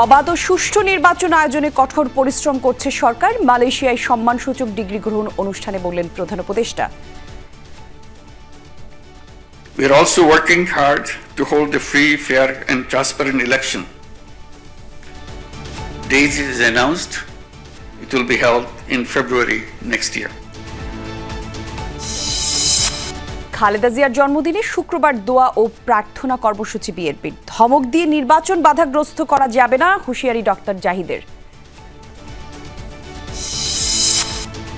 অবাধ ও সুষ্ঠু নির্বাচন আয়োজনে কঠোর পরিশ্রম করছে সরকার। মালয়েশিয়ায় সম্মানসূচক ডিগ্রি গ্রহণ অনুষ্ঠানে বললেন প্রধান উপদেষ্টা। We are also working hard to hold a free, fair and transparent election. Date is announced. It will be held in February next year. Khaleda জিয়ার জন্মদিনে শুক্রবার দোয়া ও প্রার্থনা কর্মসূচি বিএনপির। ধমক দিয়ে নির্বাচন বাধাগ্রস্ত করা যাবে না, হুঁশিয়ারি ডক্টর জাহিদের।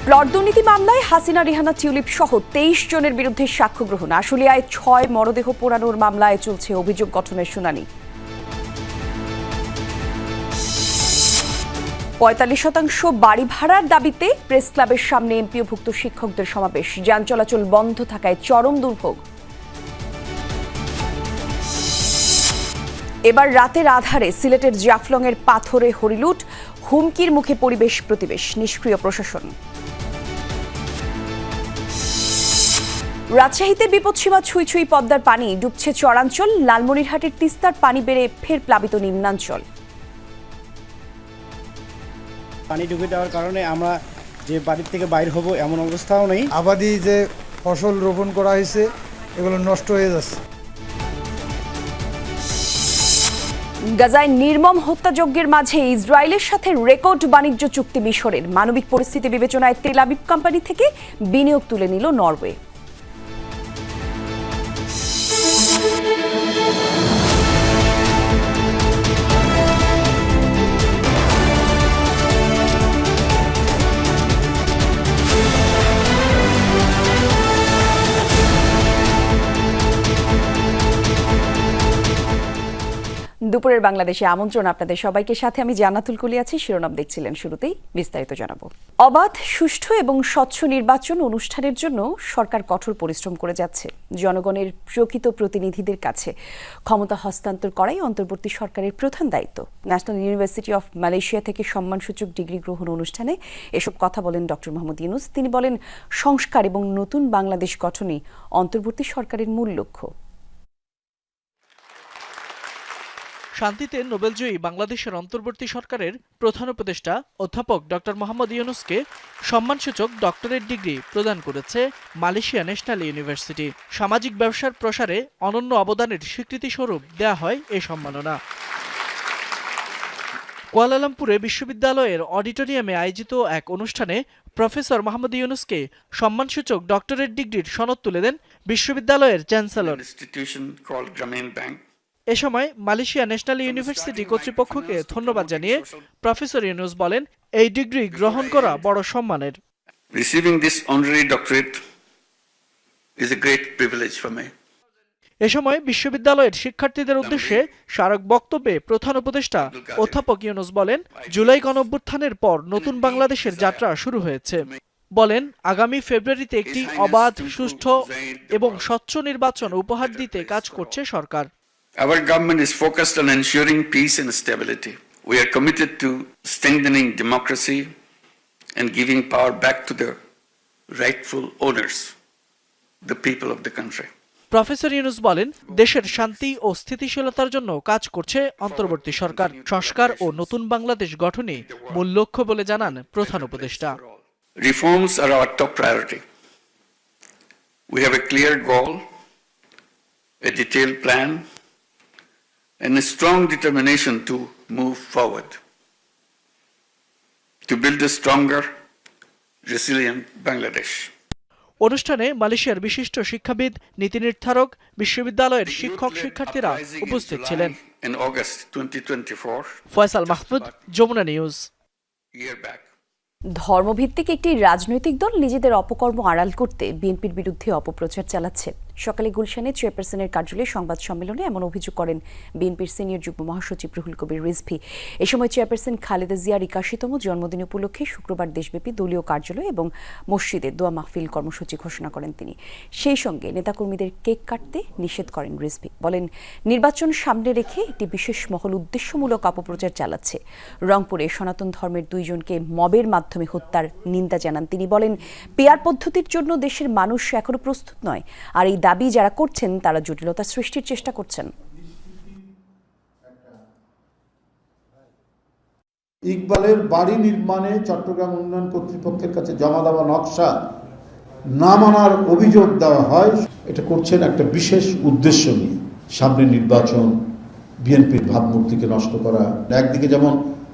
প্লট দুর্নীতি মামলায় হাসিনা, রিহানা, টিউলিপ সহ 23 জনের বিরুদ্ধে সাক্ষ্য গ্রহণ। আশুলিয়ায় 6 মরদেহ পোড়ানোর মামলায় চলছে অভিযোগ গঠনের শুনানি। 45% বাড়ি ভাড়ার দাবিতে প্রেস ক্লাবের সামনে এমপিওভুক্ত শিক্ষকদের সমাবেশ। যান চলাচল বন্ধ থাকায় চরম দুর্ভোগ। এবার রাতের আধারে সিলেটের জাফলংয়ের পাথরে হরিলুট, হুমকির মুখে পরিবেশ প্রতিবেশ, নিষ্ক্রিয় প্রশাসন। রাজশাহীতে বিপদসীমা ছুঁই ছুঁই পদ্মার পানি, ডুবছে চরাঞ্চল। লালমনিরহাটের তিস্তার পানি বেড়ে ফের প্লাবিত নিম্নাঞ্চল। পানি ডুবে যাওয়ার কারণে আমরা যে বাড়ির থেকে বাইর হব এমন অবস্থাও নেই। আবাদি যে ফসল রোপণ করা হয়েছে এগুলো নষ্ট হয়ে যাচ্ছে। গাজায় নির্মম হত্যাযজ্ঞের মাঝে ইসরায়েলের সাথে রেকর্ড বাণিজ্য চুক্তি মিশরের। মানবিক পরিস্থিতি বিবেচনায় তেল আবিব কোম্পানি থেকে বিনিয়োগ তুলে নিল নরওয়ে। দুপুরের বাংলাদেশে আমন্ত্রণ আপনাদের সবাইকে। সাথে আমি জান্নাতুল কুলি আছি। শিরোনাম দেখছিলেন শুরুতেই, বিস্তারিত জানাবো। অবাধ, সুষ্ঠু এবং স্বচ্ছ নির্বাচন অনুষ্ঠানের জন্য সরকার কঠোর পরিশ্রম করে যাচ্ছে। জনগণের প্রকৃত প্রতিনিধিদের কাছে ক্ষমতা হস্তান্তর করাই অন্তর্বর্তী সরকারের প্রধান দায়িত্ব। ন্যাশনাল ইউনিভার্সিটি অফ মালয়েশিয়া থেকে সম্মানসূচক ডিগ্রি গ্রহণ অনুষ্ঠানে এসব কথা বলেন ডক্টর মোহাম্মদ ইউনূস। তিনি বলেন, সংস্কার এবং নতুন বাংলাদেশ গঠনই অন্তর্বর্তী সরকারের মূল লক্ষ্য। শান্তিতে নোবেলজয়ী বাংলাদেশের অন্তর্বর্তী সরকারের প্রধান উপদেষ্টা অধ্যাপক ডক্টর মোহাম্মদ ইউনূসকে সম্মানসূচক ডক্টরেট ডিগ্রি প্রদান করেছে মালয়েশিয়া ন্যাশনাল ইউনিভার্সিটি। সামাজিক ব্যবসার প্রসারে অনন্য অবদানের স্বীকৃতিস্বরূপ দেয়া হয় এই সম্মাননা। কুয়ালালামপুরে বিশ্ববিদ্যালয়ের অডিটোরিয়ামে আয়োজিত এক অনুষ্ঠানে প্রফেসর মোহাম্মদ ইউনূসকে সম্মানসূচক ডক্টরেট ডিগ্রির সনদ তুলে দেন বিশ্ববিদ্যালয়ের চ্যান্সেলর। এ সময় মালয়েশিয়া ন্যাশনাল ইউনিভার্সিটি কর্তৃপক্ষকে ধন্যবাদ জানিয়ে প্রফেসর ইউনূস বলেন, এই ডিগ্রি গ্রহণ করা বড় সম্মানের। Receiving this honorary doctorate is a great privilege for me. এ সময় বিশ্ববিদ্যালয়ের শিক্ষার্থীদের উদ্দেশ্যে স্মারক বক্তব্যে প্রধান উপদেষ্টা অধ্যাপক ইউনূস বলেন, জুলাই গণঅভ্যুত্থানের পর নতুন বাংলাদেশের যাত্রা শুরু হয়েছে। বলেন, আগামী ফেব্রুয়ারিতে একটি অবাধ, সুষ্ঠু এবং স্বচ্ছ নির্বাচন উপহার দিতে কাজ করছে সরকার। Our government is focused on ensuring peace and stability. We are committed to strengthening democracy and giving power back to the rightful owners, the people of the country. Professor Yunus বলেন, দেশের শান্তি ও স্থিতিশীলতার জন্য কাজ করছে অন্তর্বর্তী সরকার। সংস্কার ও নতুন বাংলাদেশ গঠনই মূল লক্ষ্য বলে জানান প্রধান উপদেষ্টা। Reforms are our top priority. We have a clear goal, a detailed plan, and a strong determination to move forward, to build a stronger, resilient Bangladesh. অনুষ্ঠানে মালয়েশিয়ার বিশিষ্ট শিক্ষাবিদ, নীতি নির্ধারক, বিশ্ববিদ্যালয়ের শিক্ষক শিক্ষার্থীরা উপস্থিত ছিলেন। In August 2024, Faisal Mahmud, Jamuna News. ধর্মভিত্তিক একটি রাজনৈতিক দল নিজেদের অপকর্ম আড়াল করতে বিএনপির বিরুদ্ধে অপপ্রচার চালাচ্ছে। সকালে গুলশানে চেয়ারপারসনের কার্যালয়ে সংবাদ সম্মেলনে এমন অভিযোগ করেন বিএনপির সিনিয়র যুগ্ম মহাসচিব রুহুল কবির রিজভী। এ সময় চেয়ারপারসন খালেদা জিয়ার 81তম জন্মদিন উপলক্ষে শুক্রবার দেশব্যাপী দলীয় কার্যালয় এবং মসজিদে দোয়া মাহফিল কর্মসূচি ঘোষণা করেন তিনি। সেই সঙ্গে নেতাকর্মীদের কেক কাটতে নিষেধ করেন রিজভী। বলেন, নির্বাচন সামনে রেখে একটি বিশেষ মহল উদ্দেশ্যমূলক অপপ্রচার চালাচ্ছে। রংপুরে সনাতন ধর্মের 2 জনকে মবের মাধ্যমে হত্যার নিন্দা জানান তিনি। বলেন, পেয়ার পদ্ধতির জন্য দেশের মানুষ এখনো প্রস্তুত নয়, আর এই দাবি যারা করছেন তারা জটিলতা সৃষ্টির চেষ্টা করছেন। ইকবালের বাড়ি নির্মাণে চট্টগ্রাম উন্নয়ন কর্তৃপক্ষের কাছে জমা দেওয়া নকশা না মানার অভিযোগ দেওয়া হয়। এটা করছেন একটা বিশেষ উদ্দেশ্য নিয়ে, সামনে নির্বাচন, বিএনপির ভাবমূর্তিকে নষ্ট করা। একদিকে যেমন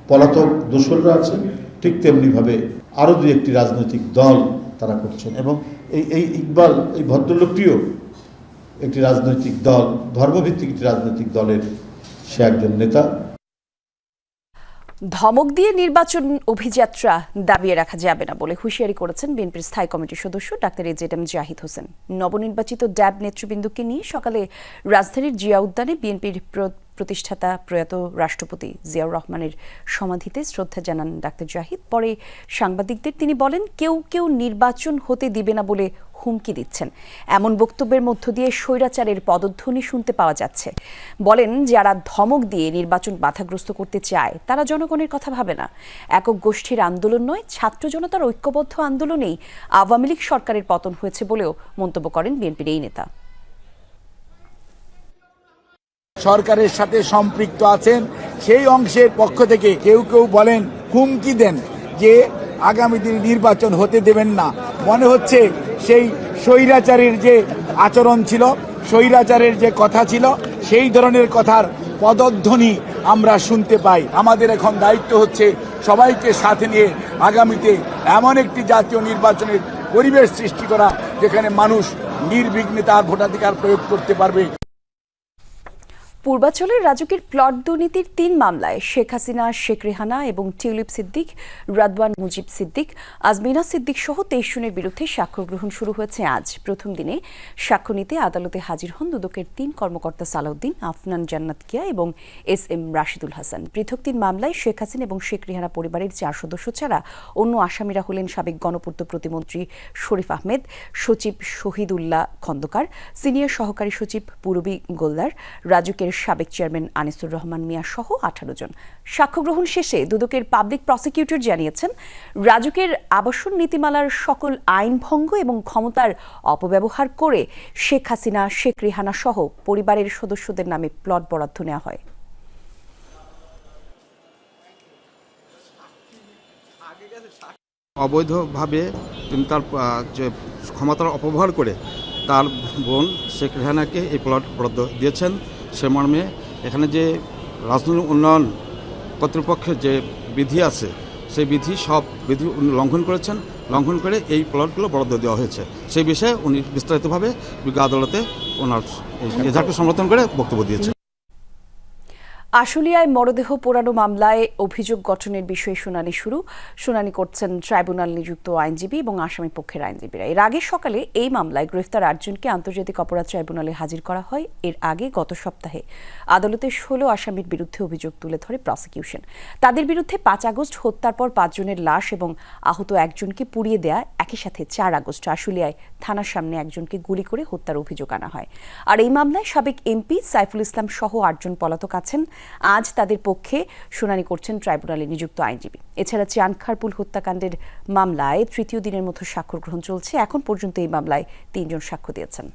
পলাতক দোসররা আছেন, ঠিক তেমনিভাবে আরও দুই একটি রাজনৈতিক দল তারা করছেন। এবং এই ইকবাল, এই ভদ্রলোকটিও একটি রাজনৈতিক দল, ধর্মভিত্তিক একটি রাজনৈতিক দলের সে একজন নেতা। ধমক দিয়ে নির্বাচন অভিযাত্রা দাবিয়ে রাখা যাবে না বলে হুঁশিয়ারি করেছেন বিএনপির স্থায়ী কমিটির সদস্য ডাক্তার এজেডএম জাহিদ হোসেন। নবনির্বাচিত ড্যাব নেতৃবৃন্দকে নিয়ে সকালে রাজধানীর জিয়া উদ্যানে বিএনপির প্রতিষ্ঠাতা প্রয়াত রাষ্ট্রপতি জিয়াউর রহমানের সমাধিতে শ্রদ্ধা জানান ডাক্তার জাহিদ। পরে সাংবাদিকদের তিনি বলেন, কেউ কেউ নির্বাচন হতে দিবে না বলে হুমকি দিচ্ছেন। এমন বক্তব্যের মধ্য দিয়ে স্বৈরাচারের পদধ্বনি শুনতে পাওয়া যাচ্ছে। বলেন, যারা ধমক দিয়ে নির্বাচন বাধাগ্রস্ত করতে চায় তারা জনগণের কথা ভাবে না। একক গোষ্ঠীর আন্দোলন নয়, ছাত্র জনতার ঐক্যবদ্ধ আন্দোলনেই আওয়ামী লীগ সরকারের পতন হয়েছে বলেও মন্তব্য করেন বিএনপির এই নেতা। সরকারের সাথে সম্পৃক্ত আছেন সেই অংশের পক্ষ থেকে কেউ কেউ বলেন, হুমকি দেন যে আগামী দিনে নির্বাচন হতে দেবেন না। মনে হচ্ছে সেই স্বৈরাচারের যে আচরণ ছিল, স্বৈরাচারের যে কথা ছিল, সেই ধরনের কথার পদধ্বনি আমরা শুনতে পাই। আমাদের এখন দায়িত্ব হচ্ছে সবাইকে সাথে নিয়ে আগামীতে এমন একটি জাতীয় নির্বাচনের পরিবেশ সৃষ্টি করা যেখানে মানুষ নির্বিঘ্নে তার ভোটাধিকার প্রয়োগ করতে পারবে। পূর্বাঞ্চলের রাজুকের প্লট দুর্নীতির 3 মামলায় শেখ হাসিনা, শেখ রেহানা এবং টিউলিপ সিদ্দিক, রাদওয়ান মুজিব সিদ্দিক, আজমিনা সিদ্দিক সহ 23 জনের বিরুদ্ধে সাক্ষ্য গ্রহণ শুরু হয়েছে আজ। প্রথম দিনে সাক্ষ্য নিতে আদালতে হাজির হন দুদকের 3 কর্মকর্তা সালাউদ্দিন, আফনান জান্নাত কিয়া এবং এস.এম. রাশিদুল হাসান। পৃথক 3 মামলায় শেখ হাসিনা এবং শেখ রেহানা পরিবারের 4 সদস্য ছাড়া অন্য আসামিরা হলেন সাবেক গণপূর্ত প্রতিমন্ত্রী শরীফ আহমেদ, সচিব শহীদুল্লাহ খন্দকার, সিনিয়র সহকারী সচিব পূরবী গোলদার, রাজুকের সাবেক চেয়ারম্যান আনিসুর রহমান মিয়া সহ 18 জন। সাক্ষ্য গ্রহণ শেষে দুদকের পাবলিক প্রসিকিউটর জানিয়েছেন, রাজুকের আবাসন নীতিমালার সকল আইন ভঙ্গ এবং ক্ষমতার অপব্যবহার করে শেখ হাসিনা, শেখ রেহানা সহ পরিবারের সদস্যদের নামে প্লট বরাদ্দ নেওয়া হয়। অবৈধভাবে তিনি তার যে ক্ষমতার অপব্যবহার করে তার বোন শেখ রেহানাকে এই প্লট বরাদ্দ দিয়েছেন। সে মর্মে এখানে যে রাজনৈতিক উন্নয়ন কর্তৃপক্ষের যে বিধি আছে সেই সব বিধি লঙ্ঘন করেছেন। লঙ্ঘন করে এই প্লটগুলো বরাদ্দ দেওয়া হয়েছে। সেই বিষয়ে উনি বিস্তারিতভাবে বিজ্ঞ আদালতে ওনার এজাহারকে সমর্থন করে বক্তব্য দিয়েছেন। আশুলিয়ায় মরদেহ পোড়ানো মামলায় অভিযোগ গঠনের বিষয়ে শুনানি করছেন ট্রাইব্যুনাল নিযুক্ত আইনজীবী এবং আসামি পক্ষের আইনজীবীরা। এর আগে সকালে এই মামলায় গ্রেফতার 8 জনকে আন্তর্জাতিক অপরাধ ট্রাইব্যুনালে হাজির করা হয়। এর আগে গত সপ্তাহে আদালতে 16 আসামির বিরুদ্ধে অভিযোগ তুলে ধরে প্রসিকিউশন। তাদের বিরুদ্ধে 5 আগস্ট হত্যার পর 5 জনের লাশ এবং আহত 1 জনকে পুড়িয়ে দেয়া, একই সাথে 4 আগস্ট আশুলিয়ায় থানার সামনে 1 জনকে গুলি করে হত্যার অভিযোগ আনা হয়। আর এই মামলায় সাবেক এমপি সাইফুল ইসলাম সহ 8 জন পলাতক আছেন। আজ তাদের পক্ষে শুনানি করছেন ট্রাইব্যুনালে নিযুক্ত আইনজীবী। এছাড়া চানখারপুল হত্যাকাণ্ডের মামলায় 3য় দিনের মতো সাক্ষ্য গ্রহণ চলছে। এখন পর্যন্ত এই মামলায় 3 জন সাক্ষ্য দিয়েছেন।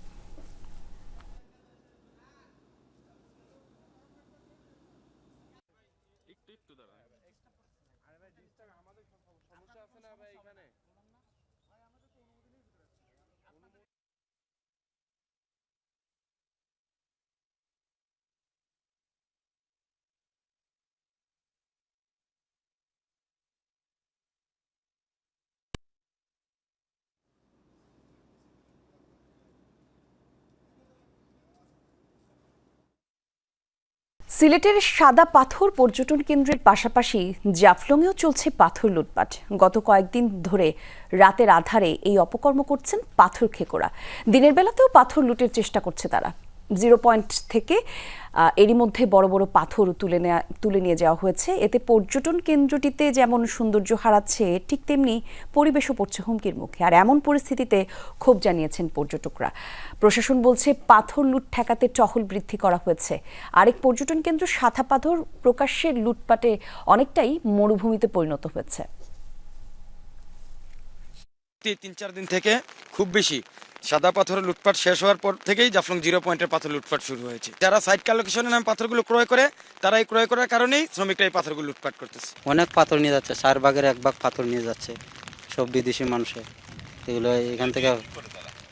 সিলেটের সাদা পাথর পর্যটন কেন্দ্রের পাশাপাশি জাফলংয়েও চলছে পাথর লুটপাট। গত কয়েকদিন ধরে রাতের আধারে এই অপকর্ম করছেন পাথর খেকোরা। দিনের বেলাতেও পাথর লুটের চেষ্টা করছে তারা। 0 পয়েন্ট থেকে এরই মধ্যে বড় বড় পাথর তুলে নিয়ে যাওয়া হয়েছে। এতে পর্যটন কেন্দ্রটিতে যেমন সৌন্দর্য হারাচ্ছে, ঠিক তেমনি পরিবেশও পড়ছে হুমকির মুখে। আর এমন পরিস্থিতিতে ক্ষোভ জানিয়েছেন পর্যটকরা। প্রশাসন বলছে পাথর লুট ঠেকাতে টহল বৃদ্ধি করা হয়েছে। আরেক পর্যটন কেন্দ্র সাদা পাথর প্রকাশ্যের লুটপাটে অনেকটাই মরুভূমিতে পরিণত হয়েছে। 3-4 দিন থেকে খুব বেশি সাদা পাথরের লুটপাট শেষ হওয়ার পর থেকেই জাফলং 0 পয়েন্টের পাথর লুটপাট শুরু হয়েছে। যারা সাইট কালেকশনের নামে পাথরগুলো ক্রয় করে, তারা এই ক্রয় করার কারণেই শ্রমিকরা এই পাথরগুলো লুটপাট করতেছে। অনেক পাথর নিয়ে যাচ্ছে, 4 ভাগের 1 ভাগ পাথর নিয়ে যাচ্ছে সব বিদেশি মানুষের। এগুলো এখান থেকে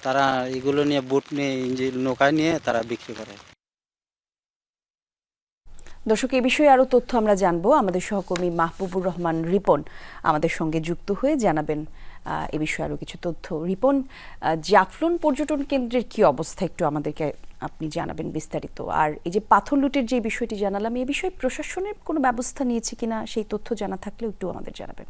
তারা এগুলো নিয়ে বুট নিয়ে ইঞ্জিন নৌকায় নিয়ে তারা বিক্রি করে। দর্শক, এই বিষয়ে আরও তথ্য আমরা জানবো। আমাদের সহকর্মী মাহবুবুর রহমান রিপন আমাদের সঙ্গে যুক্ত হয়ে জানাবেন এ বিষয়ে আরও কিছু তথ্য। রিপন, জাফলং পর্যটন কেন্দ্রের কি অবস্থা একটু আমাদেরকে আপনি জানাবেন বিস্তারিত। আর এই যে পাথর লুটের যে বিষয়টি জানালাম, এই বিষয়ে প্রশাসনের কোনো ব্যবস্থা নিয়েছে কিনা সেই তথ্য জানা থাকলে একটু আমাদের জানাবেন।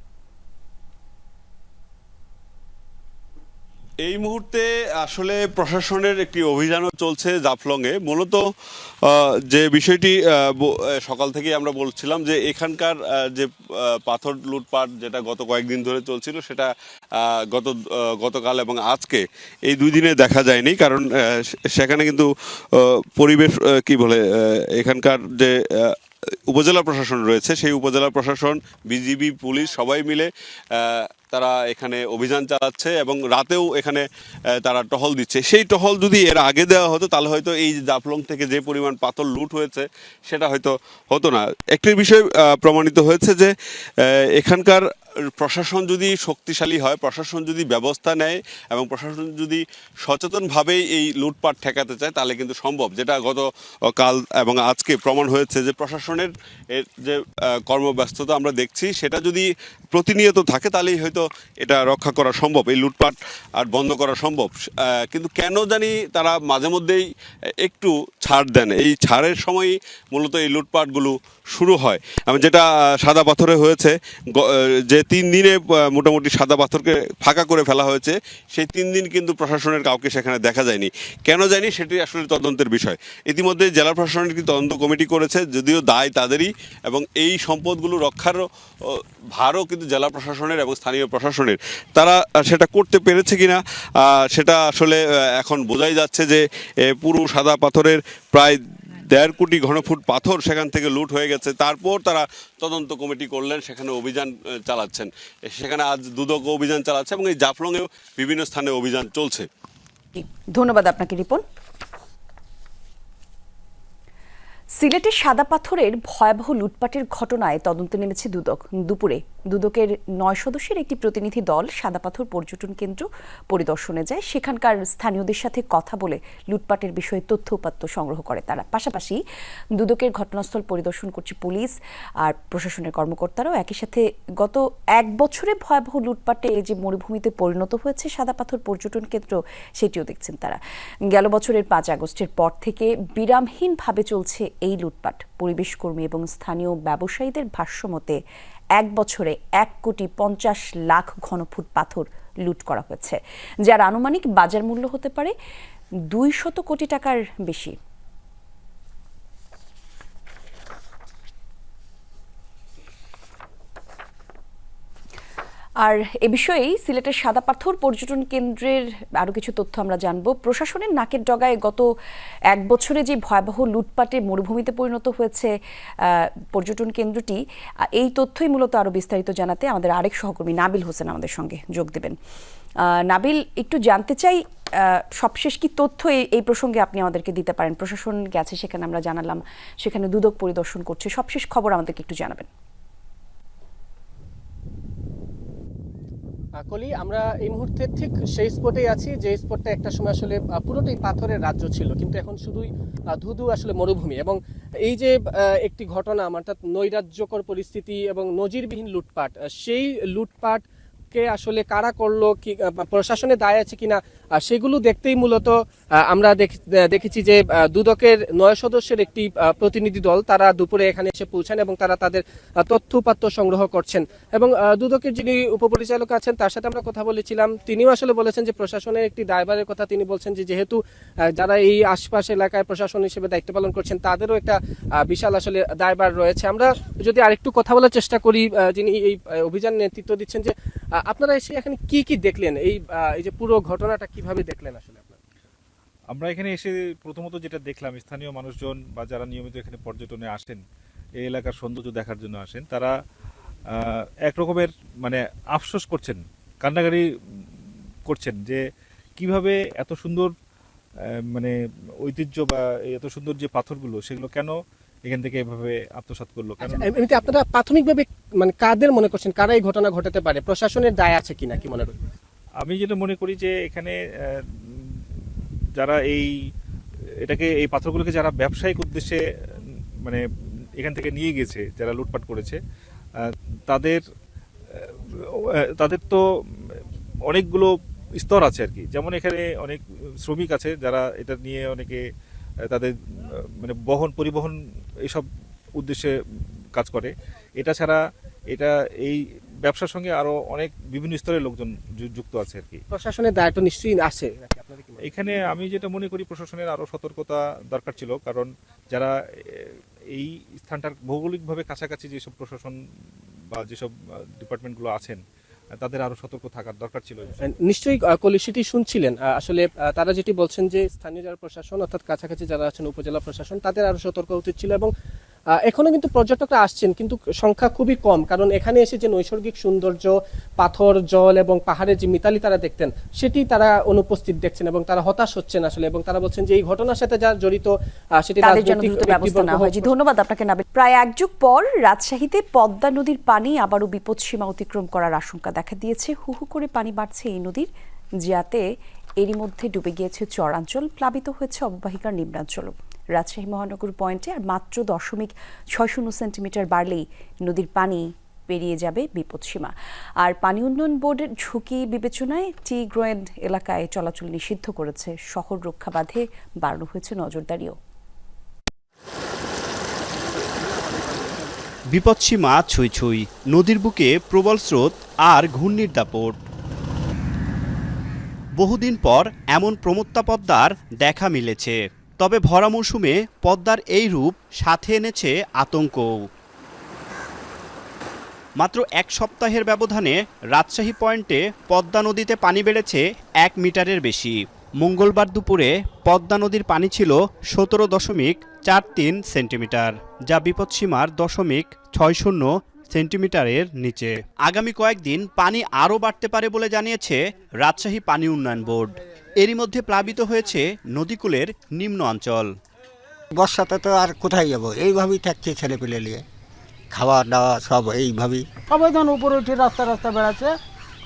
এই মুহূর্তে আসলে প্রশাসনের একটি অভিযানও চলছে জাফলংয়ে। মূলত যে বিষয়টি সকাল থেকেই আমরা বলছিলাম যে এখানকার যে পাথর লুটপাট যেটা গত কয়েকদিন ধরে চলছিল, সেটা গতকাল এবং আজকে এই 2 দিনে দেখা যায়নি। কারণ সেখানে কিন্তু পরিবেশ কি বলে এখানকার যে উপজেলা প্রশাসন রয়েছে, সেই উপজেলা প্রশাসন, বিজিবি, পুলিশ সবাই মিলে তারা এখানে অভিযান চালাচ্ছে এবং রাতেও এখানে তারা টহল দিচ্ছে। সেই টহল যদি এর আগে দেওয়া হতো তাহলে হয়তো এই জাফলং থেকে যে পরিমাণ পাথর লুট হয়েছে সেটা হয়তো হতো না। একটি বিষয় প্রমাণিত হয়েছে যে এখানকার প্রশাসন যদি শক্তিশালী হয়, প্রশাসন যদি ব্যবস্থা নেয় এবং প্রশাসন যদি সচেতনভাবেই এই লুটপাট ঠেকাতে চায় তাহলে কিন্তু সম্ভব। যেটা গতকাল এবং আজকে প্রমাণ হয়েছে যে প্রশাসনের যে কর্মব্যস্ততা আমরা দেখছি, সেটা যদি প্রতিনিয়ত থাকে তাহলেই হয়তো এটা রক্ষা করা সম্ভব, এই লুটপাট আর বন্ধ করা সম্ভব। কিন্তু কেন জানি তারা মাঝে মধ্যেই একটু ছাড় দেন। এই ছাড়ের সময়ই মূলত এই লুটপাটগুলো শুরু হয়। যেটা সাদা পাথরে হয়েছে, যে 3 দিনে মোটামুটি সাদা পাথরকে ফাঁকা করে ফেলা হয়েছে, সেই 3 দিন কিন্তু প্রশাসনের কাউকে সেখানে দেখা যায়নি। কেন যায়নি সেটি আসলে তদন্তের বিষয়। ইতিমধ্যে জেলা প্রশাসনের একটি তদন্ত কমিটি করেছে, যদিও দায় তাদেরই, এবং এই সম্পদগুলো রক্ষারও ভারও কিন্তু জেলা প্রশাসনের এবং স্থানীয় প্রশাসনের। তারা সেটা করতে পেরেছে কিনা সেটা আসলে এখন বোঝাই যাচ্ছে যে পুরো সাদা পাথরের প্রায় 1.5 কোটি ঘনফুট পাথর সেখান থেকে লুট হয়ে গেছে। তারপর তারা তদন্ত কমিটি করলেন, সেখানে অভিযান চালাচ্ছেন। সেখানে আজ দুদকও অভিযান চালাচ্ছে এবং এই জাফলংয়েও বিভিন্ন স্থানে অভিযান চলছে। ধন্যবাদ আপনাকে রিপন। সিলেটের সাদা পাথরের ভয়াবহ লুটপাটের ঘটনায় তদন্তে নেমেছে দুদক। দুপুরে দুদকের 9 সদস্যের একটি প্রতিনিধি দল সাদা পাথর পর্যটন কেন্দ্র পরিদর্শনে যায়। সেখানকার স্থানীয়দের সাথে কথা বলে লুটপাটের বিষয়ে তথ্য উপাত্ত সংগ্রহ করে তারা। পাশাপাশি দুদকের ঘটনাস্থল পরিদর্শন করছে পুলিশ আর প্রশাসনের কর্মকর্তারাও। একই সাথে গত 1 বছরে ভয়াবহ লুটপাটে যে মরুভূমিতে পরিণত হয়েছে সাদা পাথর পর্যটন কেন্দ্র, সেটিও দেখছেন তারা। গেল বছরের 5 আগস্টের পর থেকে বিরামহীনভাবে চলছে এই লুটপাট। পরিবেশ কর্মী এবং স্থানীয় ব্যবসায়ীদের ভাষ্যমতে 1 বছরে 1,50,00,000 ঘনফুট পাথর লুট করা হয়েছে, যার আনুমানিক বাজার মূল্য হতে পারে 200 কোটি টাকার বেশি। আর এ বিষয়েই সিলেটের সাদা পাথর পর্যটন কেন্দ্রের আরও কিছু তথ্য আমরা জানবো। প্রশাসনের নাকের ডগায় গত 1 বছরে যে ভয়াবহ লুটপাটে মরুভূমিতে পরিণত হয়েছে পর্যটন কেন্দ্রটি, এই তথ্যই মূলত আরও বিস্তারিত জানাতে আমাদের আরেক সহকর্মী নাবিল হোসেন আমাদের সঙ্গে যোগ দেবেন। নাবিল, একটু জানতে চাই সবশেষ কি তথ্য এই প্রসঙ্গে আপনি আমাদেরকে দিতে পারেন? প্রশাসন গেছে সেখানে, আমরা জানালাম, সেখানে দুদক পরিদর্শন করছে, সবশেষ খবর আমাদেরকে একটু জানাবেন। কলি, আমরা এই মুহূর্তে ঠিক সেই স্পটেই আছি যে স্পটটা একটা সময় আসলে পুরোটাই পাথরের রাজ্য ছিল, কিন্তু এখন শুধুই ধুধু আসলে মরুভূমি। এবং এই যে একটি ঘটনা, অর্থাৎ নৈরাজ্যকর পরিস্থিতি এবং নজিরবিহীন লুটপাট, সেই লুটপাট কে আসলে কারা করলো, কি প্রশাসনের দায় আছে কিনা, সেগুলো দেখতেই মূলত আমরা দেখেছি যে দুদকের 9 সদস্যের একটি প্রতিনিধি দল তারা দুপুরে এখানে এসে পৌঁছান এবং তারা তাদের তথ্য উপাত্ত সংগ্রহ করছেন। এবং দুদকের যিনি উপপরিচালক আছেন তার সাথে আমরা কথা বলেছিলাম, তিনিও আসলে বলেছেন যে প্রশাসনের একটি দায়ভারের কথা। তিনি বলছেন যে যেহেতু যারা এই আশপাশ এলাকায় প্রশাসন হিসেবে দায়িত্ব পালন করছেন তাদেরও একটা বিশাল আসলে দায়ভার রয়েছে। আমরা যদি আরেকটু কথা বলার চেষ্টা করি, যিনি এই অভিযান নেতৃত্ব দিচ্ছেন, যে আপনারা এসে এখানে কি কি দেখলেন, এই যে পুরো ঘটনাটা কিভাবে দেখলেন আসলে আপনারা? আমরা এখানে এসে প্রথমত যেটা দেখলাম, স্থানীয় মানুষজন বা যারা নিয়মিত এখানে পর্যটনে আসেন, এই এলাকার সৌন্দর্য দেখার জন্য আসেন, তারা এক রকমের মানে আফসোস করছেন, কান্নাকাটি করছেন যে কিভাবে এত সুন্দর মানে ঐতিহ্য বা এত সুন্দর যে পাথরগুলো সেগুলো কেন এখান থেকে এভাবে আত্মসাৎ করলো? এমনিতে আপনারা প্রাথমিকভাবে মানে কাদের মনে করছেন কারা এই ঘটনা ঘটাতে পারে, প্রশাসনের দায় আছে কিনা কি মনে করেন? আমি যেটা মনে করি যে এখানে যারা এই পাথরগুলোকে যারা ব্যবসায়িক উদ্দেশ্যে মানে এখান থেকে নিয়ে গেছে, যারা লুটপাট করেছে, তাদের তো অনেকগুলো স্তর আছে আর কি। যেমন এখানে অনেক শ্রমিক আছে যারা এটা নিয়ে অনেকে তাদের মানে পরিবহন এইসব উদ্দেশ্যে কাজ করে। এটা ছাড়া এই ব্যবসার সঙ্গে আরো অনেক বিভিন্ন স্তরের লোকজন যুক্ত আছে আর কি। প্রশাসনের দায় তো নিশ্চয়ই আছে এখানে। আমি যেটা মনে করি প্রশাসনের আরো সতর্কতা দরকার ছিল, কারণ যারা এই স্থানটার ভৌগোলিকভাবে কাছাকাছি যেসব প্রশাসন বা যেসব ডিপার্টমেন্টগুলো আছেন তাদের আরো সতর্ক থাকার দরকার ছিল। নিশ্চয়ই কলিশিটি শুনছিলেন, আসলে তারা যেটি বলছেন যে স্থানীয় যারা প্রশাসন অর্থাৎ কাছাকাছি যারা আছেন উপজেলা প্রশাসন তাদের আরো সতর্ক উচিত ছিল। এবং এখনো কিন্তু পর্যটকরা আসছেন কিন্তু সংখ্যা খুবই কম, কারণ এখানে এসে যে নৈসর্গিক সৌন্দর্য, পাথর, জল এবং পাহাড়ের যে মিতালি তারা দেখতেন সেটি তারা অনুপস্থিত দেখছেন এবং তারা হতাশ হচ্ছেন আসলে। এবং তারা বলছেন যে এই ঘটনার সাথে যা জড়িত সেটি রাজনৈতিক ব্যবস্থা নেওয়া হয়। ধন্যবাদ আপনাকে নাবিল। প্রায় এক যুগ পর রাজশাহীতে পদ্মা নদীর পানি আবারও বিপদসীমা অতিক্রম করার আশঙ্কা দেখা দিয়েছে। হু হু করে পানি বাড়ছে এই নদীর, যাতে এরই মধ্যে ডুবে গিয়েছে চরাঞ্চল, প্লাবিত হয়েছে অববাহিকার নিম্নাঞ্চলও। রাজশাহী মহানগর পয়েন্টে আর মাত্র 0.60 সেন্টিমিটার বাড়লেই নদীর পানি পেরিয়ে যাবে বিপদসীমা। আর পানি উন্নয়ন বোর্ডের ঝুঁকি বিবেচনায় টি গ্রোয়েন্ড এলাকায় চলাচল নিষিদ্ধ করেছে। শহর রক্ষা বাঁধে বাড়ানো হয়েছে নজরদারিও। বিপদসীমা ছুঁই ছুঁই, নদীর বুকে প্রবল স্রোত আর ঘূর্ণির দাপট। বহুদিন পর এমন প্রমত্তা পদ্মার দেখা মিলেছে, তবে ভরা মৌসুমে পদ্মার এই রূপ সাথে এনেছে আতঙ্কও। মাত্র এক সপ্তাহের ব্যবধানে রাজশাহী পয়েন্টে পদ্মা নদীতে পানি বেড়েছে 1 মিটারের বেশি। মঙ্গলবার দুপুরে পদ্মা নদীর পানি ছিল 17.43 সেন্টিমিটার, যা বিপদসীমার 0.60 সেন্টিমিটারের নিচে। আগামী কয়েকদিন পানি আরও বাড়তে পারে বলে জানিয়েছে রাজশাহী পানি উন্নয়ন বোর্ড। এরই মধ্যে প্লাবিত হয়েছে নদীকূলের নিম্ন অঞ্চল। বর্ষাতে তো আর কোথায় যাবো, এইভাবেই থাকছে ছেলে পেলে নিয়ে, খাওয়া দাওয়া সব এইভাবেই। সবাই যখন উপরে উঠে রাস্তা বেড়াচ্ছে,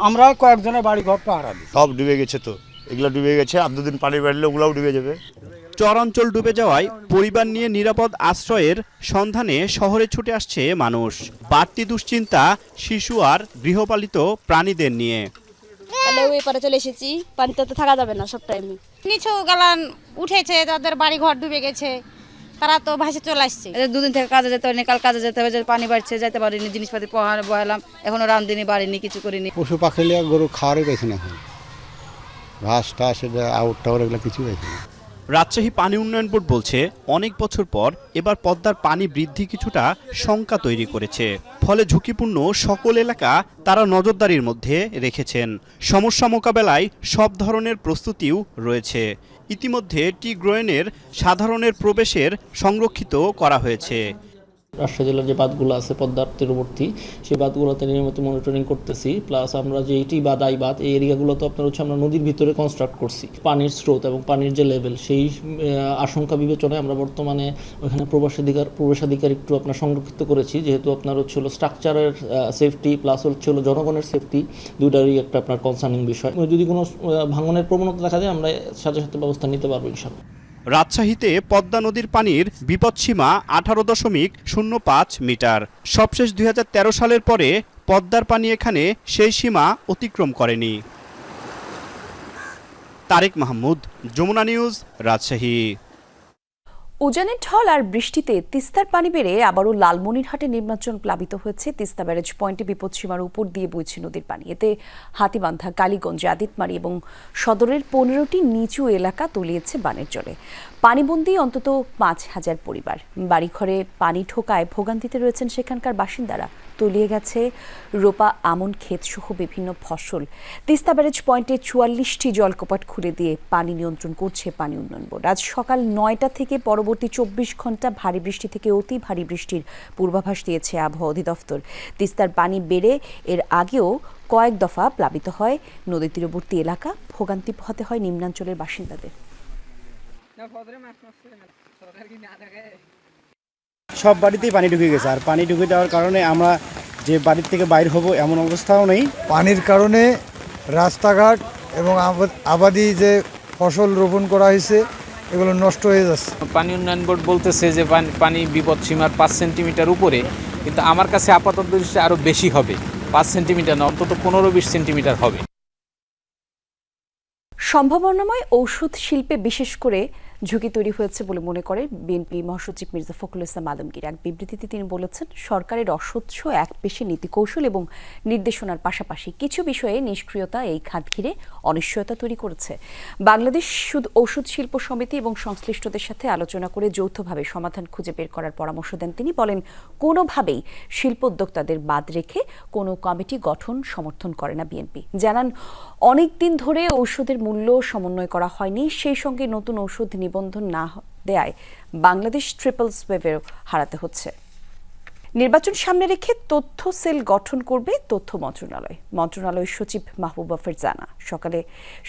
আমরা কয়েকজনের বাড়ি ঘর পাহারা দিই। সব ডুবে গেছে, তো এগুলো ডুবে গেছে, আর দুদিন পানি বাড়লে ওগুলাও ডুবে যাবে। চরাঞ্চল ডুবে যাওয়ায় পরিবার নিয়ে নিরাপদ আশ্রয়ের সন্ধানে শহরে ছুটে আসছে মানুষ। বাড়তি দুশ্চিন্তা শিশু আর গৃহপালিত প্রাণীদের নিয়ে। ওই পারে চলে এসেছি, পানিতে তো থাকা যাবে না সব টাইমে। নিচু গালান উঠেছে, তাদের বাড়ি ঘর ডুবে গেছে, তারা তো ভাসে চলে আসছে। দুদিন থেকে কাজে যেতে পারিনি, কাল কাজে যেতে হবে, পানি বাড়ছে যেতে পারিনি, জিনিসপাতি বহালাম, এখনো রাঁধিনি বাড়িনি, কিছু করিনি। পশু পাখি গরু খাওয়ারই পেয়েছে না, এখন ঘাস টাস আউট টাওয়ার এগুলো কিছু পেয়েছে না। রাজশাহী পানি উন্নয়ন বোর্ড বলছে, অনেক বছর পর এবার পদ্মার পানি বৃদ্ধি কিছুটা শঙ্কা তৈরি করেছে। ফলে ঝুঁকিপূর্ণ সকল এলাকা তারা নজরদারির মধ্যে রেখেছেন। সমস্যা মোকাবেলায় সব ধরনের প্রস্তুতিও রয়েছে। ইতিমধ্যে টি গ্রোয়েনের সাধারণের প্রবেশের সংরক্ষিত করা হয়েছে। রাজশাহী জেলার যে বাঁধগুলো আছে পদ্মার তীরবর্তী, সেই বাঁধগুলোতে নিয়মিত মনিটরিং করতেছি। প্লাস আমরা যে এটি বাঁধ আই বাঁধ এই এরিয়াগুলো তো আপনার হচ্ছে আমরা নদীর ভিতরে কনস্ট্রাক্ট করছি। পানির স্রোত এবং পানির যে লেভেল সেই আশঙ্কা বিবেচনায় আমরা বর্তমানে ওইখানে প্রবেশাধিকার একটু আপনার সংরক্ষিত করেছি, যেহেতু আপনার হচ্ছে স্ট্রাকচারের সেফটি প্লাস হচ্ছে জনগণের সেফটি দুইটারই একটা আপনার কনসার্নিং বিষয়। যদি কোনো ভাঙনের প্রবণতা দেখা যায় আমরা সাথে সাথে ব্যবস্থা নিতে পারবো ইনশাআল্লাহ। রাজশাহীতে পদ্মা নদীর পানির বিপদসীমা 18.05 মিটার। সবশেষ 2013 সালের পরে পদ্মার পানি এখানে সেই সীমা অতিক্রম করেনি। তারেক মাহমুদ, যমুনা নিউজ, রাজশাহী। উজানের ঢল আর বৃষ্টিতে তিস্তার পানি বেড়ে আবারও লালমনিরহাটে নিম্নাঞ্চল প্লাবিত হয়েছে। তিস্তা ব্যারেজ পয়েন্টে বিপদসীমার উপর দিয়ে বইছে নদীর পানি। এতে হাতিবান্ধা, কালীগঞ্জ, আদিতমারি এবং সদরের 15টি নিচু এলাকা তলিয়েছে বানের জলে। পানিবন্দী অন্তত 5,000 পরিবার। বাড়িঘরে পানি ঢোকায় ভোগান্তিতে রয়েছেন সেখানকার বাসিন্দারা। তলিয়ে গেছে রোপা আমন ক্ষেত সহ বিভিন্ন ফসল। তিস্তা ব্যারেজ পয়েন্টে 44টি জলকপাট খুলে দিয়ে পানি নিয়ন্ত্রণ করছে পানি উন্নয়ন বোর্ড। আজ সকাল 9টা থেকে পরবর্তী পরবর্তী 24 ঘন্টা ভারী বৃষ্টি থেকে অতি ভারী বৃষ্টির পূর্বাভাস দিয়েছে আবহাওয়া অধিদপ্তর। তিস্তার পানি বেড়ে এর আগেও কয়েক দফা প্লাবিত হয় নদী তীরবর্তী এলাকা, ভোগান্তি পোহাতে হয় নিম্নাঞ্চলের বাসিন্দাদের। সব বাড়িতেই পানি ঢুকে গেছে, আর পানি ঢুকে যাওয়ার কারণে আমরা যে বাড়ির থেকে বাইর হব এমন অবস্থাও নেই। পানির কারণে রাস্তাঘাট এবং আবাদি যে ফসল রোপণ করা হয়েছে এগুলো নষ্ট হয়ে যাচ্ছে। পানি উন্নয়ন বোর্ড বলতেছে যে পানি বিপদ সীমার 5 সেন্টিমিটার উপরে, কিন্তু আমার কাছে আপাতত দৃষ্টিতে আরও বেশি হবে, 5 সেন্টিমিটার না, অন্তত 15-20 সেন্টিমিটার হবে। সম্ভাবনাময় ঔষধ শিল্পে বিশেষ করে ঝুঁকি তৈরি হয়েছে বলে মনে করে বিএনপি মহাসচিব মির্জা ফখরুল ইসলাম আলমগীর। এক বিবৃতিতে তিনি বলেছেন, সরকারের অস্বচ্ছ একপেশে নীতিকৌশল এবং নির্দেশনার পাশাপাশি কিছু বিষয়ে নিষ্ক্রিয়তা এই খাত ঘিরে অনিশ্চয়তা তৈরি করেছে। বাংলাদেশ ঔষধ শিল্প সমিতি এবং সংশ্লিষ্টদের সাথে আলোচনা করে যৌথভাবে সমাধান খুঁজে বের করার পরামর্শ দেন তিনি। বলেন, কোনোভাবেই শিল্প উদ্যোক্তাদের বাদ রেখে কোনো কমিটি গঠন সমর্থন করে না বিএনপি। জানান, অনেক দিন ধরে ঔষধের মূল্য সমন্বয় করা হয়নি, সেই সঙ্গে নতুন ঔষধ নিবন্ধন না দেয়ায় বাংলাদেশ ট্রিপলস ওয়েভেও হারাতে হচ্ছে। নির্বাচন সামনে রেখে তথ্য সেল গঠন করবে তথ্য মন্ত্রণালয়। মন্ত্রণালয়ের সচিব মাহবুবা ফেরজানা সকালে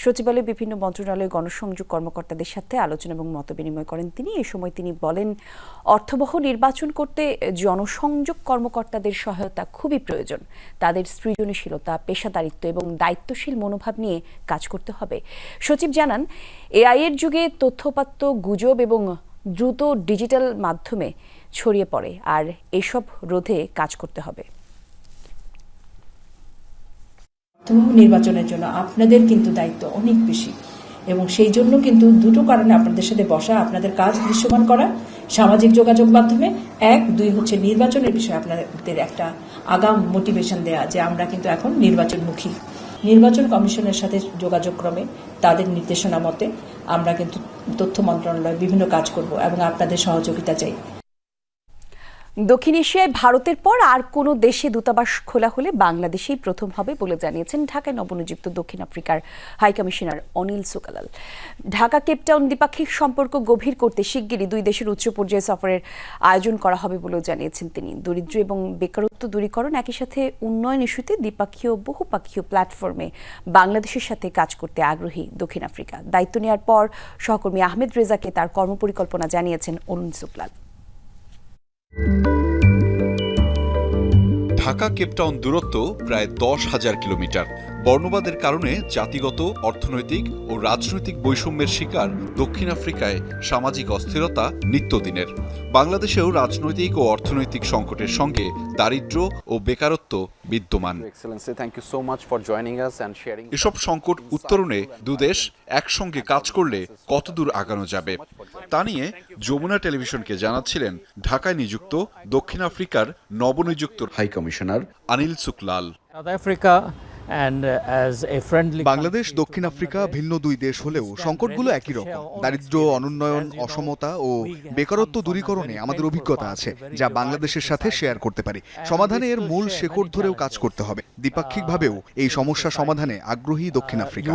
সচিবালয়ে বিভিন্ন মন্ত্রণালয় গণসংযোগ কর্মকর্তাদের সাথে আলোচনা এবং মতবিনিময় করেন তিনি। এ সময় তিনি বলেন, অর্থবহ নির্বাচন করতে জনসংযোগ কর্মকর্তাদের সহায়তা খুবই প্রয়োজন। তাদের সৃজনশীলতা, পেশাদারিত্ব এবং দায়িত্বশীল মনোভাব নিয়ে কাজ করতে হবে। সচিব জানান, এআই এর যুগে তথ্যপাত্য, গুজব এবং দ্রুত ডিজিটাল মাধ্যমে ছড়িয়ে পড়ে, আর এসব রোধে কাজ করতে হবে। নির্বাচনের জন্য আপনাদের কিন্তু দায়িত্ব অনেক বেশি, এবং সেই জন্য কিন্তু দুটো কারণে আপনাদের সাথে বসা, আপনাদের কাজ দৃশ্যমান করা সামাজিক যোগাযোগ মাধ্যমে, 1-2 হচ্ছে নির্বাচনের বিষয়ে আপনাদের একটা আগাম মোটিভেশন দেয়া যে আমরা কিন্তু এখন নির্বাচনমুখী। নির্বাচন কমিশনের সাথে যোগাযোগ ক্রমে তাদের নির্দেশনা মতে আমরা কিন্তু তথ্য মন্ত্রণালয়ে বিভিন্ন কাজ করব এবং আপনাদের সহযোগিতা চাই। দক্ষিণ এশিয়ায় ভারতের পর আর কোনো দেশে দূতাবাস খোলা হলে বাংলাদেশেই প্রথম হবে বলে জানিয়েছেন ঢাকায় নবনিযুক্ত দক্ষিণ আফ্রিকার হাইকমিশনার অনিল সুকালাল। ঢাকা কেপটাউন দ্বিপাক্ষিক সম্পর্ক গভীর করতে শিগগিরই 2 দেশের উচ্চ পর্যায়ে সফরের আয়োজন করা হবে বলেও জানিয়েছেন তিনি। দরিদ্র এবং বেকারত্ব দূরীকরণ, একই সাথে উন্নয়ন ইস্যুতে দ্বিপাক্ষীয় বহুপাক্ষীয় প্ল্যাটফর্মে বাংলাদেশের সাথে কাজ করতে আগ্রহী দক্ষিণ আফ্রিকা। দায়িত্ব নেওয়ার পর সহকর্মী আহমেদ রেজাকে তার কর্মপরিকল্পনা জানিয়েছেন অনিল সুকালাল। ঢাকা কেপটাউন দূরত্ব প্রায় 10,000 কিলোমিটার। বর্ণবাদের কারণে জাতিগত, অর্থনৈতিক ও রাজনৈতিক বৈষম্যের শিকার দক্ষিণ আফ্রিকায় সামাজিক অস্থিরতা নিত্যদিনের। বাংলাদেশেও রাজনৈতিক ও অর্থনৈতিক সংকটের সঙ্গে দারিদ্র্য ও বেকারত্ব বিদ্যমান। এসব সংকট উত্তরণে দুদেশ একসঙ্গে কাজ করলে কতদূর আগানো যাবে তা নিয়ে যমুনা টেলিভিশনকে জানাচ্ছিলেন ঢাকায় নিযুক্ত দক্ষিণ আফ্রিকার নবনিযুক্ত হাইকমিশনার অনিল সুকলাল। বাংলাদেশ দক্ষিণ আফ্রিকা ভিন্ন 2 দেশ হলেও সংকটগুলো একই রকম। দারিদ্র্য, অনুন্নয়ন, অসমতা ও বেকারত্ব দূরীকরণে আমাদের অভিজ্ঞতা আছে, যা বাংলাদেশের সাথে শেয়ার করতে পারি। সমাধানে এর মূল শেকড় ধরেও কাজ করতে হবে। দ্বিপাক্ষিকভাবেও এই সমস্যা সমাধানে আগ্রহী দক্ষিণ আফ্রিকা।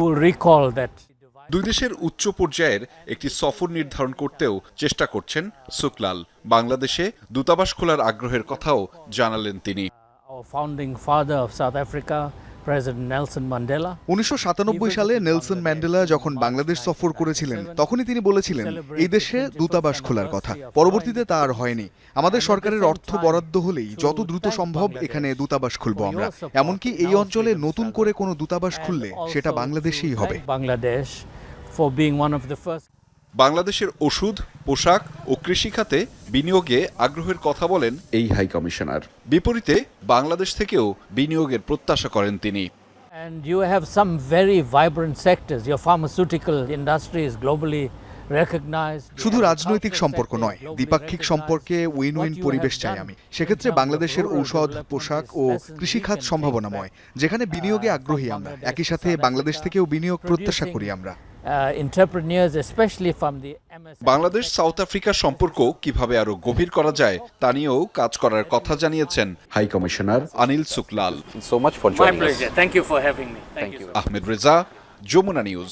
2 দেশের উচ্চ পর্যায়ের একটি সফর নির্ধারণ করতেও চেষ্টা করছেন সুকলাল। বাংলাদেশে দূতাবাস খোলার আগ্রহের কথাও জানালেন তিনি। 1997 সালে নেলসন ম্যান্ডেলা যখন বাংলাদেশ সফর করেছিলেন, তখনই তিনি বলেছিলেন এই দেশে দূতাবাস খোলার কথা। পরবর্তীতে তা আর হয়নি। আমাদের সরকারের অর্থ বরাদ্দ হলেই যত দ্রুত সম্ভব এখানে দূতাবাস খুলব আমরা। এমনকি এই অঞ্চলে নতুন করে কোনো দূতাবাস খুললে সেটা বাংলাদেশেই হবে। বাংলাদেশের ওষুধ, পোশাক ও কৃষি খাতে বিনিয়োগে আগ্রহের কথা বলেন এই হাইকমিশনার। বিপরীতে বাংলাদেশ থেকেও বিনিয়োগের প্রত্যাশা করেন তিনি। শুধু রাজনৈতিক সম্পর্ক নয়, দ্বিপাক্ষিক সম্পর্কে উইন উইন পরিবেশ চাই আমি। সেক্ষেত্রে বাংলাদেশের ঔষধ, পোশাক ও কৃষিখাত সম্ভাবনাময়, যেখানে বিনিয়োগে আগ্রহী আমরা। একই সাথে বাংলাদেশ থেকেও বিনিয়োগ প্রত্যাশা করি আমরা। বাংলাদেশ সাউথ আফ্রিকার সম্পর্ক কিভাবে আরো গভীর করা যায় তা নিয়েও কাজ করার কথা জানিয়েছেন হাইকমিশনার অনিল সুকলাল। আহমেদ রেজা, যমুনা নিউজ,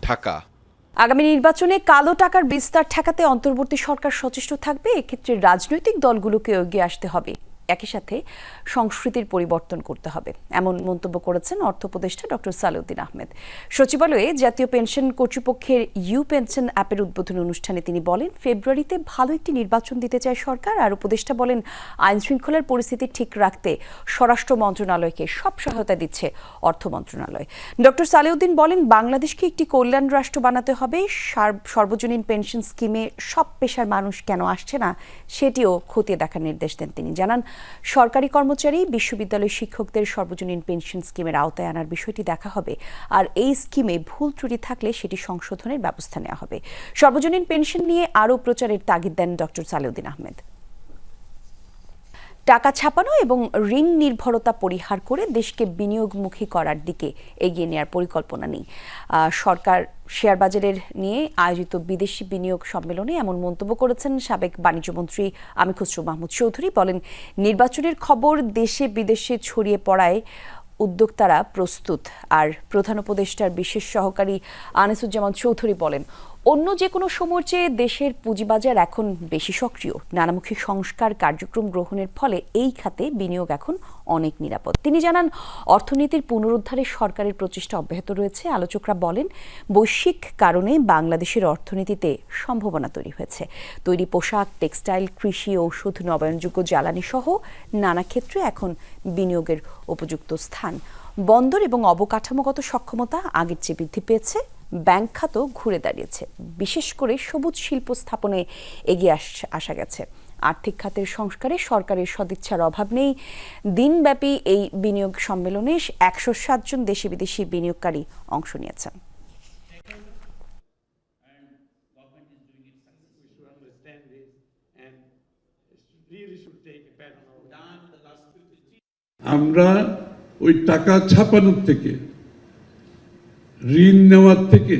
ঢাকা। আগামী নির্বাচনে কালো টাকার বিস্তার ঠেকাতে অন্তর্বর্তী সরকার সচেষ্ট থাকবে। এক্ষেত্রে রাজনৈতিক দলগুলোকে এগিয়ে আসতে হবে, একই সাথে সংস্কৃতির পরিবর্তন করতে হবে, এমন মন্তব্য করেছেন অর্থ উপদেষ্টা ডক্টর সালেউদ্দিন আহমেদ। সচিবালয়ে জাতীয় পেনশন কর্তৃপক্ষের ইউ পেনশন অ্যাপের উদ্বোধনী অনুষ্ঠানে তিনি বলেন, ফেব্রুয়ারিতে ভালো একটি নির্বাচন দিতে চায় সরকার। আর উপদেষ্টা বলেন, আইন শৃঙ্খলার পরিস্থিতি ঠিক রাখতে স্বরাষ্ট্র মন্ত্রণালয়কে সব সহায়তা দিচ্ছে অর্থ মন্ত্রণালয়। ডক্টর সালেউদ্দিন বলেন, বাংলাদেশকে একটি কল্যাণ রাষ্ট্র বানাতে হবে। সর্বজনীন পেনশন স্কিমে সব পেশার মানুষ কেন আসছে না সেটিও খতিয়ে দেখার নির্দেশ দেন তিনি। জানান, সরকারি কর্মচারী, বিশ্ববিদ্যালয় শিক্ষকদের সর্বজনীন পেনশন স্কিমের আওতায় আনার বিষয়টি দেখা হবে। আর এই স্কিমে ভুল ত্রুটি থাকলে সেটি সংশোধনের ব্যবস্থা নেওয়া হবে। সর্বজনীন পেনশন নিয়ে আরও প্রচারের তাগিদ দেন ডক্টর সালেউদ্দিন আহমেদ। টাকা ছাপানো এবং ঋণ নির্ভরতা পরিহার করে দেশকে বিনিয়োগমুখী করার দিকে এগিয়ে নেওয়ার পরিকল্পনা নেই। সরকার শেয়ার বাজারের নিয়ে আয়োজিত বিদেশি বিনিয়োগ সম্মেলনে এমন মন্তব্য করেছেন সাবেক বাণিজ্যমন্ত্রী আমি খুসরো মাহমুদ চৌধুরী। বলেন, নির্বাচনের খবর দেশে বিদেশে ছড়িয়ে পড়ায় উদ্যোক্তারা প্রস্তুত। আর প্রধান উপদেষ্টার বিশেষ সহকারী আনিসুজ্জামান চৌধুরী বলেন, অন্য যে কোনো সময়ের চেয়ে দেশের পুঁজিবাজার এখন বেশি সক্রিয়। নানামুখী সংস্কার কার্যক্রম গ্রহণের ফলে এই খাতে বিনিয়োগ এখন অনেক নিরাপদ। তিনি জানান, অর্থনীতির পুনরুদ্ধারে সরকারের প্রচেষ্টা অব্যাহত রয়েছে। আলোচকরা বলেন, বৈশ্বিক কারণে বাংলাদেশের অর্থনীতিতে সম্ভাবনা তৈরি হয়েছে। তৈরি পোশাক, টেক্সটাইল, কৃষি, ঔষধ, নবায়নযোগ্য জ্বালানি সহ নানা ক্ষেত্রে এখন বিনিয়োগের উপযুক্ত স্থান। বন্দর এবং অবকাঠামোগত সক্ষমতা আগের চেয়ে বৃদ্ধি পেয়েছে। ব্যাংক খাতও ঘুরে দাঁড়িয়েছে। বিশেষ করে সবুজ শিল্প স্থাপনে এগিয়ে আসা গেছে। আর্থিক খাতের সংস্কারে সরকারের সদিচ্ছার অভাব নেই। দিনব্যাপী এই বিনিয়োগ সম্মেলনে 107 জন দেশি বিদেশি বিনিয়োগকারী অংশ নিয়েছেন। আমরা ওই টাকা ছাপানোর থেকে, ঋণ নেওয়ার থেকে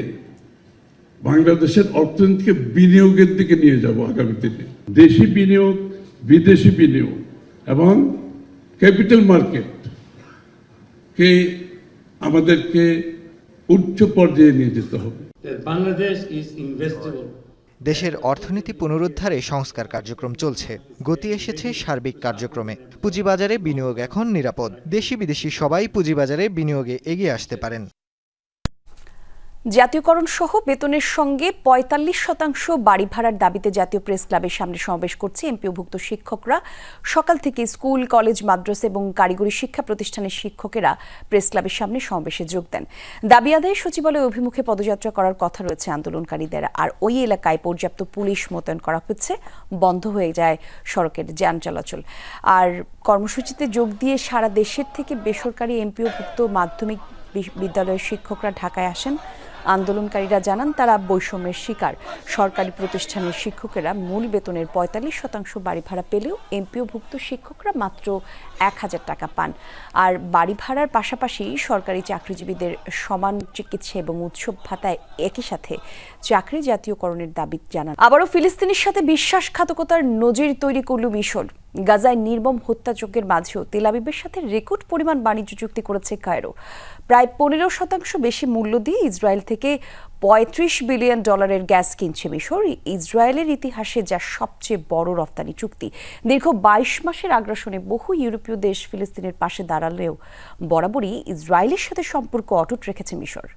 বাংলাদেশের অর্থনীতিকে বিনিয়োগের দিকে নিয়ে যাব আগামী দিনে। দেশি বিনিয়োগ, বিদেশি বিনিয়োগ এবং ক্যাপিটাল মার্কেট কে আমাদেরকে উচ্চ পর্যায়ে নিয়ে যেতে হবে। Bangladesh is investable. দেশের অর্থনীতি পুনরুদ্ধারে সংস্কার কার্যক্রম চলছে। গতি এসেছে সার্বিক কার্যক্রমে। পুঁজিবাজারে বিনিয়োগ এখন নিরাপদ। দেশি বিদেশি সবাই পুঁজিবাজারে বিনিয়োগে এগিয়ে আসতে পারেন। জাতীয়করণ সহ বেতনের সঙ্গে ৪৫% বাড়ি ভাড়ার দাবিতে জাতীয় প্রেস ক্লাবের সামনে সমাবেশ করছে এমপিওভুক্ত শিক্ষকরা। সকাল থেকে স্কুল, কলেজ, মাদ্রাসা এবং কারিগরি শিক্ষা প্রতিষ্ঠানের শিক্ষকেরা প্রেস ক্লাবের সামনে সমাবেশে যোগ দেন। দাবি আদায়ে সচিবালয় অভিমুখে পদযাত্রা করার কথা রয়েছে আন্দোলনকারীদের। আর ওই এলাকায় পর্যাপ্ত পুলিশ মোতায়েন করা হচ্ছে। বন্ধ হয়ে যায় সড়কের যান চলাচল। আর কর্মসূচিতে যোগ দিয়ে সারা দেশের থেকে বেসরকারি এমপিওভুক্ত মাধ্যমিক বিদ্যালয়ের শিক্ষকরা ঢাকায় আসেন। আন্দোলনকারীরা জানান, তারা বৈষম্যের শিকার। সরকারি প্রতিষ্ঠানের শিক্ষকেরা মূল বেতনের ৪৫% বাড়ি ভাড়া পেলেও এমপিওভুক্ত শিক্ষকরা মাত্র ১,০০০ টাকা পান। আর বাড়ি ভাড়ার পাশাপাশি সরকারি চাকরিজীবীদের সমান চিকিৎসা এবং উৎসব ভাতায় একই সাথে চাকরি জাতীয়করণের দাবি জানান। আবারও ফিলিস্তিনের সাথে বিশ্বাসঘাতকতার নজির তৈরি করল মিশর। গাজায় নির্মম হত্যাযজ্ঞের মাঝেও তেল আবিবের সাথে রেকর্ড পরিমাণ বাণিজ্য চুক্তি করেছে কায়রো। প্রায় 15% বেশি মূল্য দিয়ে ইসরায়েল থেকে $35 বিলিয়ন গ্যাস কিনছে মিশর। ইসরায়েলের ইতিহাসে যা সবচেয়ে বড় রপ্তানি চুক্তি। দীর্ঘ 22 মাসের আগ্রাসনে বহু ইউরোপীয় দেশ ফিলিস্তিনের পাশে দাঁড়ালেও বরাবরই ইসরায়েলের সাথে সম্পর্ক অটুট রেখেছে মিশর।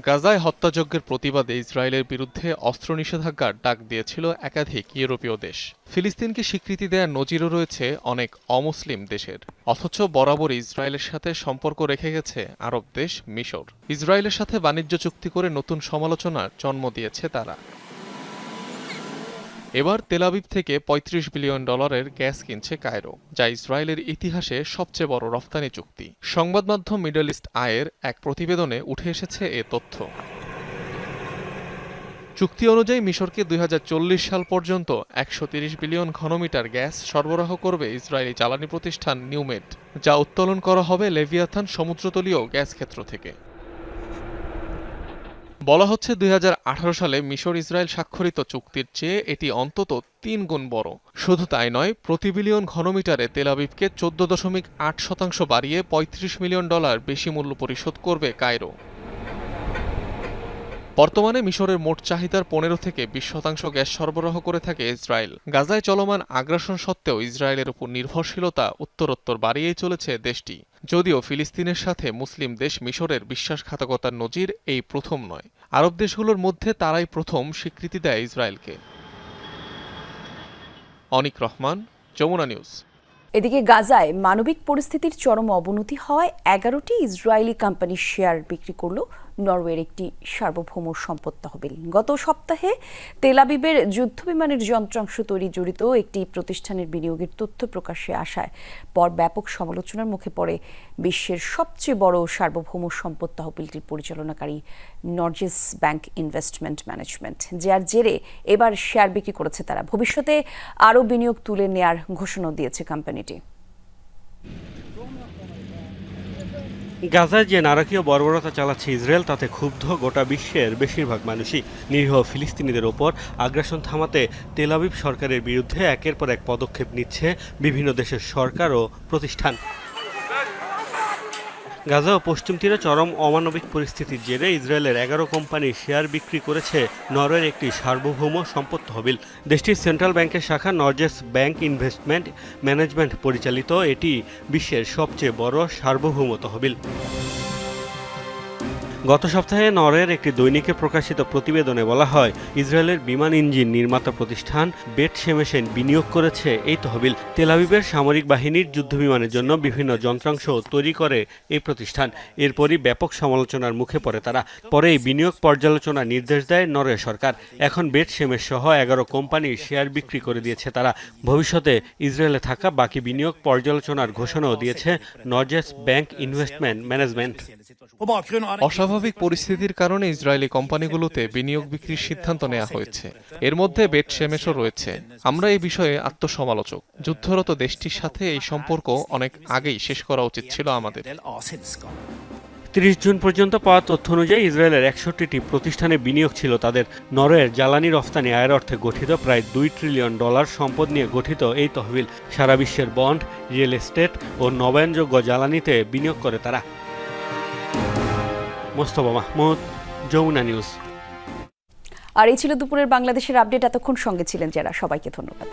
গাজায় হত্যাযজ্ঞের প্রতিবাদে ইসরায়েলের বিরুদ্ধে অস্ত্র নিষেধাজ্ঞার ডাক দিয়েছিল একাধিক ইউরোপীয় দেশ। ফিলিস্তিনকে স্বীকৃতি দেওয়ার নজিরও রয়েছে অনেক অমুসলিম দেশের। অথচ বরাবর ইসরায়েলের সাথে সম্পর্ক রেখে গেছে আরব দেশ মিশর। ইসরায়েলের সাথে বাণিজ্য চুক্তি করে নতুন সমালোচনার জন্ম দিয়েছে তারা। এবার তেল আবিব থেকে $35 বিলিয়ন গ্যাস কিনছে কায়রো, যা ইসরায়েলের ইতিহাসে সবচেয়ে বড় রফতানি চুক্তি। সংবাদ মাধ্যম মিডল ইস্ট আইয়ের এক প্রতিবেদনে উঠে এসেছে এ তথ্য। চুক্তি অনুযায়ী মিশরকে 2040 সাল পর্যন্ত 130 বিলিয়ন ঘনমিটার গ্যাস সরবরাহ করবে ইসরায়েলি জ্বালানি প্রতিষ্ঠান নিউমেড, যা উত্তোলন করা হবে লেভিয়াথান সমুদ্রতলীয় গ্যাস ক্ষেত্র থেকে। বলা হচ্ছে 2018 সালে মিশর ইসরায়েল স্বাক্ষরিত চুক্তির চেয়ে এটি অন্তত 3 গুণ বড়। শুধু তাই নয়, প্রতি বিলিয়ন ঘনমিটারে তেল আবিবকে 14.8% বাড়িয়ে $35 মিলিয়ন বেশি মূল্য পরিশোধ করবে কায়রো। বর্তমানে মিশরের মোট চাহিদার 15 থেকে 20% গ্যাস সরবরাহ করে থাকে ইসরায়েল। গাজায় চলমান আগ্রাসন সত্ত্বেও ইসরায়েলের উপর নির্ভরশীলতা উত্তরোত্তর বাড়িয়েই চলেছে দেশটি। যদিও ফিলিস্তিনের সাথে মুসলিম দেশ মিশরের বিশ্বাসঘাতকতার নজির এই প্রথম নয়। আরব দেশগুলোর মধ্যে তারাই প্রথম স্বীকৃতি দেয় ইসরায়েলকে। অনিক রহমান, যমুনা নিউজ। এদিকে গাজায় মানবিক পরিস্থিতির চরম অবনতি হওয়ায় 11টি ইসরায়েলি কোম্পানির শেয়ার বিক্রি করল নরওয়ের একটি সার্বভৌম সম্পদ তহবিল। গত সপ্তাহে তেল আবিবের যুদ্ধবিমানের যন্ত্রাংশ তৈরি জড়িত একটি প্রতিষ্ঠানের বিনিয়োগের তথ্য প্রকাশ্যে আসায় পর ব্যাপক সমালোচনার মুখে পড়ে বিশ্বের সবচেয়ে বড় সার্বভৌম সম্পদ তহবিলটির পরিচালনাকারী নর্জেস ব্যাংক ইনভেস্টমেন্ট ম্যানেজমেন্ট, যার জেরে এবার শেয়ার বিক্রি করেছে তারা। ভবিষ্যতে আরও বিনিয়োগ তুলে নেয়ার ঘোষণা দিয়েছে কোম্পানিটি। গাজায় যে নারকীয় বর্বরতা চালাচ্ছে ইসরায়েল, তাতে ক্ষুব্ধ গোটা বিশ্বের বেশিরভাগ মানুষই। নিরীহ ফিলিস্তিনিদের ওপর আগ্রাসন থামাতে তেল আবিব সরকারের বিরুদ্ধে একের পর এক পদক্ষেপ নিচ্ছে বিভিন্ন দেশের সরকার ও প্রতিষ্ঠান। গাজা ও পশ্চিম তীরে চরম অমানবিক পরিস্থিতির জেরে ইসরায়েলের 11 কোম্পানি শেয়ার বিক্রি করেছে নরওয়ের একটি সার্বভৌম সম্পদ তহবিল। দেশটির সেন্ট্রাল ব্যাংকের শাখা নর্জেস ব্যাংক ইনভেস্টমেন্ট ম্যানেজমেন্ট পরিচালিত এটি বিশ্বের সবচেয়ে বড় সার্বভৌম তহবিল। গত সপ্তাহে নরওয়ের একটি দৈনিকে প্রকাশিত প্রতিবেদনে বলা হয়, ইসরায়েলের বিমান ইঞ্জিন নির্মাতা প্রতিষ্ঠান বেট শেমেশেন বিনিয়োগ করেছে এই তহবিল। তেল আবিবের সামরিক বাহিনীর যুদ্ধবিমানের জন্য বিভিন্ন যন্ত্রাংশ তৈরি করে এই প্রতিষ্ঠান। এরপরই ব্যাপক সমালোচনার মুখে পড়ে তারা। পরে এই বিনিয়োগ পর্যালোচনার নির্দেশ দেয় নরওয়ে সরকার। এখন বেট শেমেশ সহ 11 কোম্পানির শেয়ার বিক্রি করে দিয়েছে তারা। ভবিষ্যতে ইসরায়েলে থাকা বাকি বিনিয়োগ পর্যালোচনার ঘোষণাও দিয়েছে নর্জেস ব্যাংক ইনভেস্টমেন্ট ম্যানেজমেন্ট। অস্বাভাবিক পরিস্থিতির কারণে ইসরায়েলি কোম্পানিগুলোতে বিনিয়োগ বিক্রির সিদ্ধান্ত নেওয়া হয়েছে। এর মধ্যে বেট শেমেশও রয়েছে। আমরা এই বিষয়ে আত্মসমালোচক। যুদ্ধরত দেশটির সাথে এই সম্পর্ক অনেক আগেই শেষ করা উচিত ছিল আমাদের। 30 জুন পর্যন্ত পাওয়া তথ্য অনুযায়ী ইসরায়েলের 61টি প্রতিষ্ঠানে বিনিয়োগ ছিল তাদের। নরওয়ের জ্বালানি রফতানি আয়ের অর্থে গঠিত প্রায় $2 ট্রিলিয়ন সম্পদ নিয়ে গঠিত এই তহবিল সারা বিশ্বের বন্ড, রিয়েল এস্টেট ও নবায়নযোগ্য জ্বালানিতে বিনিয়োগ করে তারা। মোস্তফা মাহমুদ, যমুনা নিউজ। আর এই ছিল দুপুরের বাংলাদেশের আপডেট। এতক্ষণ সঙ্গে ছিলেন যারা, সবাইকে ধন্যবাদ।